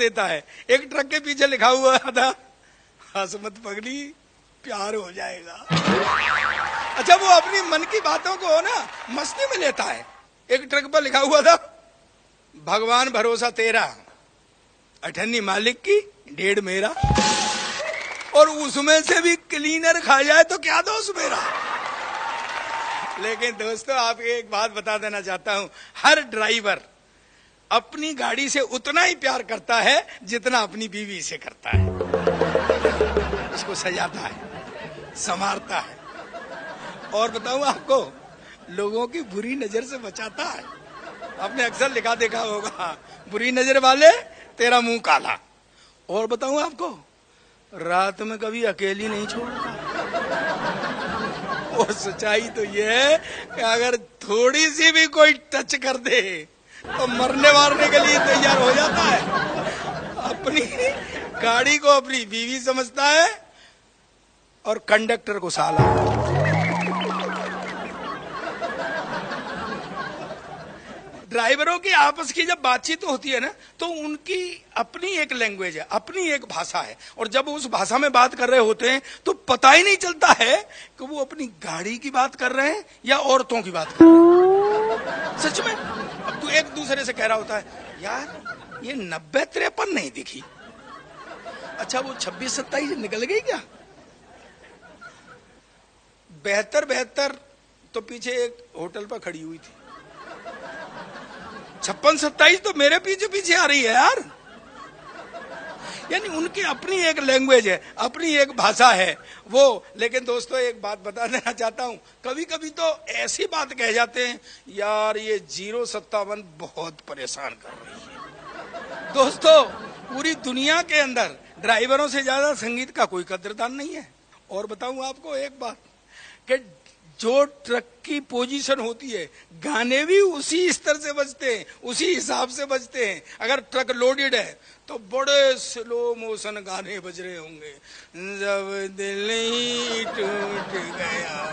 देता है। एक ट्रक के पीछे लिखा हुआ था, हंस मत पगली प्यार हो जाएगा। अच्छा, वो अपनी मन की बातों को ना मस्ती में लेता है। एक ट्रक पर लिखा हुआ था, भगवान भरोसा तेरा, अठन्नी मालिक की, डेढ़ मेरा, और उसमें से भी क्लीनर खा जाए तो क्या दोष मेरा। लेकिन दोस्तों, आपको एक बात बता देना चाहता हूं, हर ड्राइवर अपनी गाड़ी से उतना ही प्यार करता है जितना अपनी बीवी से करता है। उसको सजाता है, संवारता है, और बताऊं आपको, लोगों की बुरी नजर से बचाता है। आपने अक्सर लिखा देखा होगा, बुरी नजर वाले तेरा मुंह काला। और बताऊं आपको, रात में कभी अकेली नहीं छोड़ता। और सच्चाई तो यह है कि अगर थोड़ी सी भी कोई टच कर दे तो मरने मारने के लिए तैयार हो जाता है। अपनी गाड़ी को अपनी बीवी समझता है और कंडक्टर को साला। ड्राइवरों की आपस की जब बातचीत होती है ना, तो उनकी अपनी एक लैंग्वेज है, अपनी एक भाषा है, और जब उस भाषा में बात कर रहे होते हैं तो पता ही नहीं चलता है कि वो अपनी गाड़ी की बात कर रहे हैं या औरतों की बात कर रहे हैं। सच में, अब तू एक दूसरे से कह रहा होता है, यार ये 90-53 नहीं दिखी, अच्छा वो 26-27 निकल गई क्या। 72-72 तो पीछे एक होटल पर खड़ी हुई थी, 56-27 तो मेरे पीछे पीछे आ रही है यार। यानी उनकी अपनी एक लैंग्वेज है, अपनी एक भाषा है वो। लेकिन दोस्तों, एक बात बता देना चाहता हूं, कभी कभी तो ऐसी बात कह जाते हैं, यार ये 057 बहुत परेशान कर रही है। दोस्तों, पूरी दुनिया के अंदर ड्राइवरों से ज्यादा संगीत का कोई कदरदान नहीं है। और बताऊं आपको एक बात, कि जो ट्रक की पोजीशन होती है, गाने भी उसी स्तर से बजते हैं, उसी हिसाब से बजते हैं। अगर ट्रक लोडेड है तो बड़े स्लो मोशन गाने बज रहे होंगे, जब दिल ही टूट गया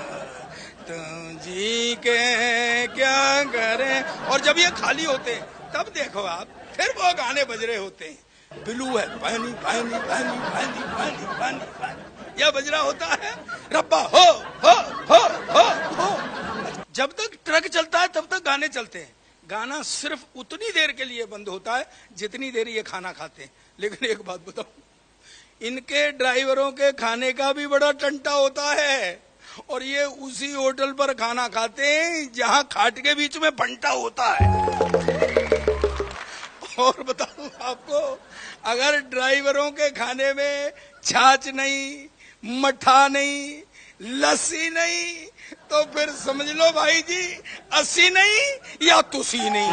तो जी के क्या करें। और जब ये खाली होते हैं तब देखो आप, फिर वो गाने बज रहे होते हैं, ब्लू है पानी पानी पानी पानी पानी पानी पानी, यह बज रहा होता है, रब्बा हो हो हो हो हो। जब तक ट्रक चलता है तब तक गाने चलते हैं। गाना सिर्फ उतनी देर के लिए बंद होता है जितनी देर ये खाना खाते हैं। लेकिन एक बात बताऊं, इनके ड्राइवरों के खाने का भी बड़ा टंटा होता है, और ये उसी होटल पर खाना खाते हैं जहां खाट के बीच में फंटा होता है। और बताऊं आपको, अगर ड्राइवरों के खाने में छाछ नहीं, मठा नहीं, लस्सी नहीं, तो फिर समझ लो भाई जी, 80 नहीं या तुसी नहीं।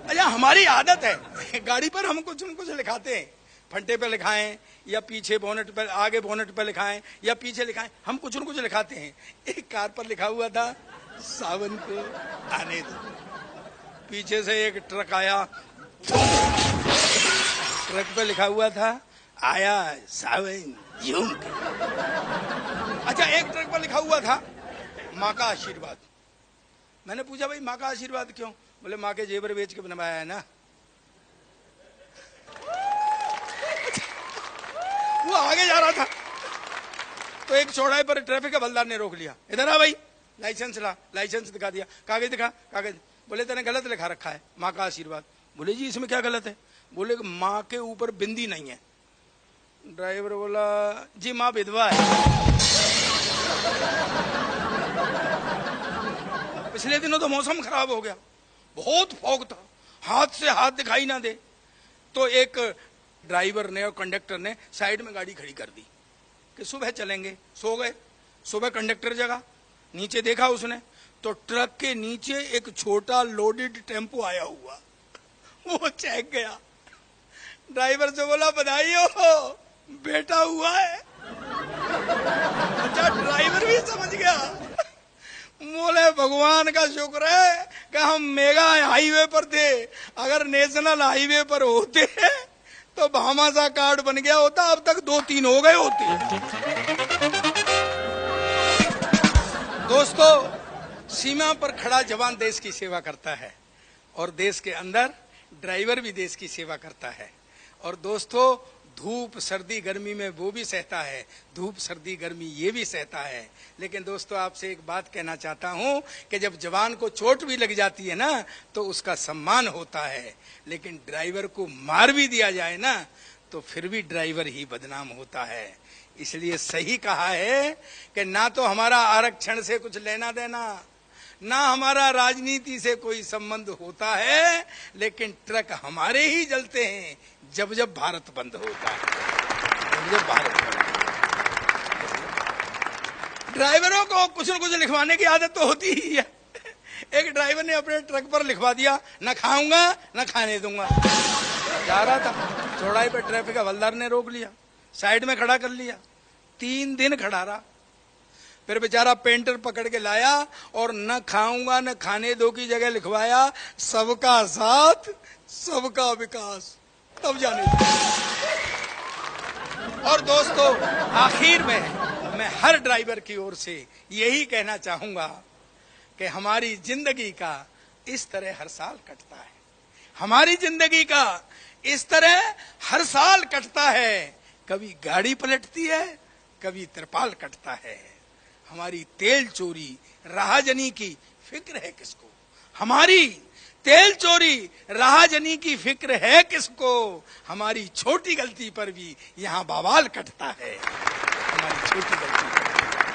अच्छा, हमारी आदत है, गाड़ी पर हम कुछ न कुछ लिखाते हैं, फंटे पे लिखाएं या पीछे बोनेट पे, आगे बोनेट पे लिखाएं या पीछे लिखाएं, हम कुछ न कुछ लिखाते हैं। एक कार पर लिखा हुआ था, सावन को आने दो। पीछे से एक ट्रक आया, ट्रक पे लिखा हुआ था, आया सावन झूम के। अच्छा, एक ट्रक पर लिखा हुआ था, माँ का आशीर्वाद। मैंने पूछा, भाई माँ का आशीर्वाद क्यों? बोले माँ के जेवर बेच के बनवाया है ना। वो आगे जा रहा था तो एक चौड़ाई पर ट्रैफिक के हवलदार ने रोक लिया, इधर आ भाई, लाइसेंस ला। लाइसेंस दिखा दिया, कागज दिखा, कागज। बोले तेने गलत लिखा रखा है, माँ का आशीर्वाद। बोले जी इसमें क्या गलत है? बोले माँ के ऊपर बिंदी नहीं है। ड्राइवर बोला, जी माँ विधवा है। पिछले दिनों तो मौसम खराब हो गया, बहुत फॉग था, हाथ से हाथ दिखाई ना दे, तो एक ड्राइवर ने और कंडक्टर ने साइड में गाड़ी खड़ी कर दी कि सुबह चलेंगे। सो गए। सुबह कंडक्टर जगा, नीचे देखा उसने तो ट्रक के नीचे एक छोटा लोडेड टेम्पो आया हुआ, वो चेक गया। ड्राइवर से बोला, बधाई हो, बेटा हुआ है। अच्छा, ड्राइवर भी समझ गया। बोले भगवान का शुक्र है कि हम मेगा हाईवे पर थे, अगर नेशनल हाईवे पर होते तो भामाशाह कार्ड बन गया होता, अब तक 2-3 हो गए होते। दोस्तों, सीमा पर खड़ा जवान देश की सेवा करता है और देश के अंदर ड्राइवर भी देश की सेवा करता है। और दोस्तों, धूप सर्दी गर्मी में वो भी सहता है, धूप सर्दी गर्मी ये भी सहता है। लेकिन दोस्तों, आपसे एक बात कहना चाहता हूं कि जब जवान को चोट भी लग जाती है ना तो उसका सम्मान होता है, लेकिन ड्राइवर को मार भी दिया जाए ना तो फिर भी ड्राइवर ही बदनाम होता है। इसलिए सही कहा है कि ना तो हमारा आरक्षण से कुछ लेना देना, ना हमारा राजनीति से कोई संबंध होता है, लेकिन ट्रक हमारे ही जलते हैं जब जब भारत बंद होता है, जब जब भारत बंद होता है। ड्राइवरों को कुछ न कुछ लिखवाने की आदत तो होती ही है। एक ड्राइवर ने अपने ट्रक पर लिखवा दिया, न खाऊंगा न खाने दूंगा। जा रहा था, चौड़ाई पर ट्रैफिक हवलदार ने रोक लिया, साइड में खड़ा कर लिया, 3 दिन खड़ा रहा। फिर बेचारा पेंटर पकड़ के लाया और न खाऊंगा न खाने दो की जगह लिखवाया, सबका साथ सबका विकास, तब जाने दो। और दोस्तों, आखिर में मैं हर ड्राइवर की ओर से यही कहना चाहूंगा कि हमारी जिंदगी का इस तरह हर साल कटता है, हमारी जिंदगी का इस तरह हर साल कटता है। कभी गाड़ी पलटती है, कभी तिरपाल कटता है। हमारी तेल चोरी राहजनी की फिक्र है किसको? हमारी तेल चोरी राहजनी की फिक्र है किसको? हमारी छोटी गलती पर भी यहाँ बवाल कटता है, हमारी छोटी गलती पर।